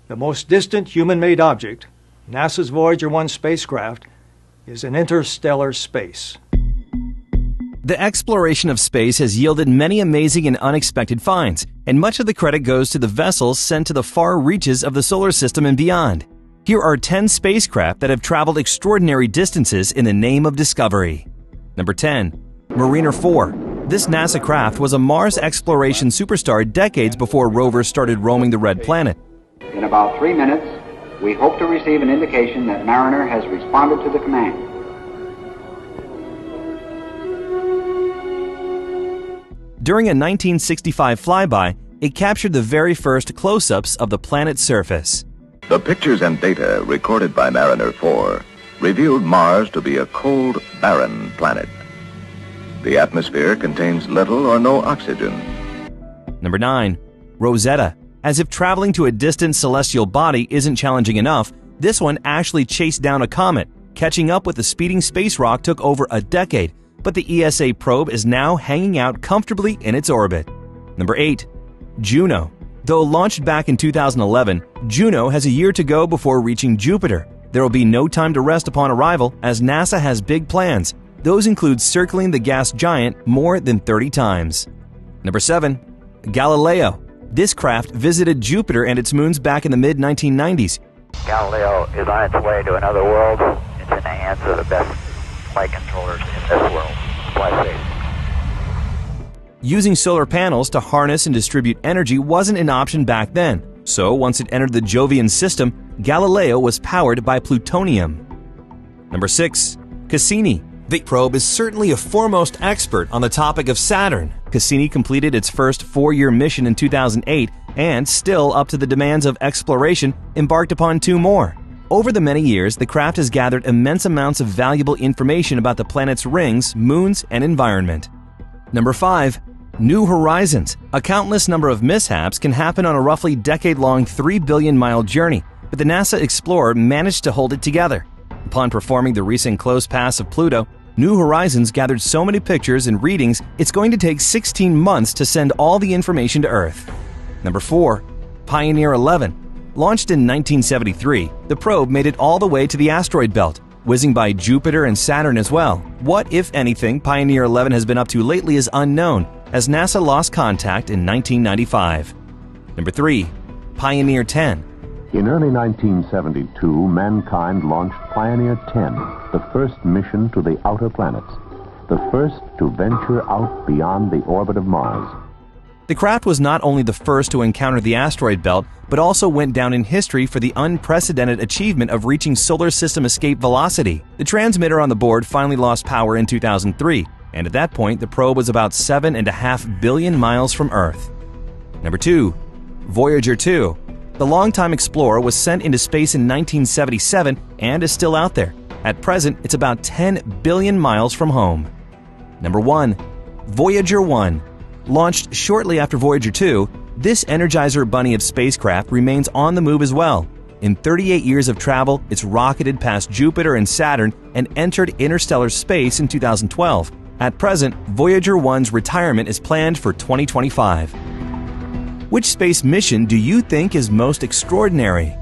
The most distant human-made object, NASA's Voyager 1 spacecraft, is in interstellar space. The exploration of space has yielded many amazing and unexpected finds, and much of the credit goes to the vessels sent to the far reaches of the solar system and beyond. Here are 10 spacecraft that have traveled extraordinary distances in the name of discovery. Number 10. Mariner 4. This NASA craft was a Mars exploration superstar decades before rovers started roaming the Red Planet. In about 3 minutes, we hope to receive an indication that Mariner has responded to the command. During a 1965 flyby, it captured the very first close-ups of the planet's surface. The pictures and data recorded by Mariner 4 revealed Mars to be a cold, barren planet. The atmosphere contains little or no oxygen. Number 9. Rosetta. As if traveling to a distant celestial body isn't challenging enough, this one actually chased down a comet. Catching up with the speeding space rock took over a decade, but the ESA probe is now hanging out comfortably in its orbit. Number 8. Juno. Though launched back in 2011, Juno has a year to go before reaching Jupiter. There will be no time to rest upon arrival, as NASA has big plans. Those include circling the gas giant more than 30 times. Number 7. Galileo. This craft visited Jupiter and its moons back in the mid-1990s. Galileo is on its way to another world. It's in the hands of the best flight controllers in this world. Fly safe. Using solar panels to harness and distribute energy wasn't an option back then, so once it entered the Jovian system, Galileo was powered by plutonium. Number 6. Cassini. The probe is certainly a foremost expert on the topic of Saturn. Cassini completed its first 4-year mission in 2008 and, still up to the demands of exploration, embarked upon 2 more. Over the many years, the craft has gathered immense amounts of valuable information about the planet's rings, moons, and environment. Number 5. New Horizons. A countless number of mishaps can happen on a roughly decade-long 3 billion-mile journey, but the NASA Explorer managed to hold it together. Upon performing the recent close pass of Pluto, New Horizons gathered so many pictures and readings it's going to take 16 months to send all the information to Earth. Number 4. Pioneer 11. Launched in 1973, the probe made it all the way to the asteroid belt, whizzing by Jupiter and Saturn as well. What, if anything, Pioneer 11 has been up to lately is unknown, as NASA lost contact in 1995. Number 3. Pioneer 10. In early 1972, mankind launched Pioneer 10, the first mission to the outer planets, the first to venture out beyond the orbit of Mars. The craft was not only the first to encounter the asteroid belt, but also went down in history for the unprecedented achievement of reaching solar system escape velocity. The transmitter on the board finally lost power in 2003, and at that point the probe was about 7.5 billion miles from Earth. Number 2. Voyager 2. The longtime explorer was sent into space in 1977 and is still out there. At present, it's about 10 billion miles from home. Number 1. Voyager 1. Launched shortly after Voyager 2, this Energizer Bunny of spacecraft remains on the move as well. In 38 years of travel, it's rocketed past Jupiter and Saturn and entered interstellar space in 2012. At present, Voyager 1's retirement is planned for 2025. Which space mission do you think is most extraordinary?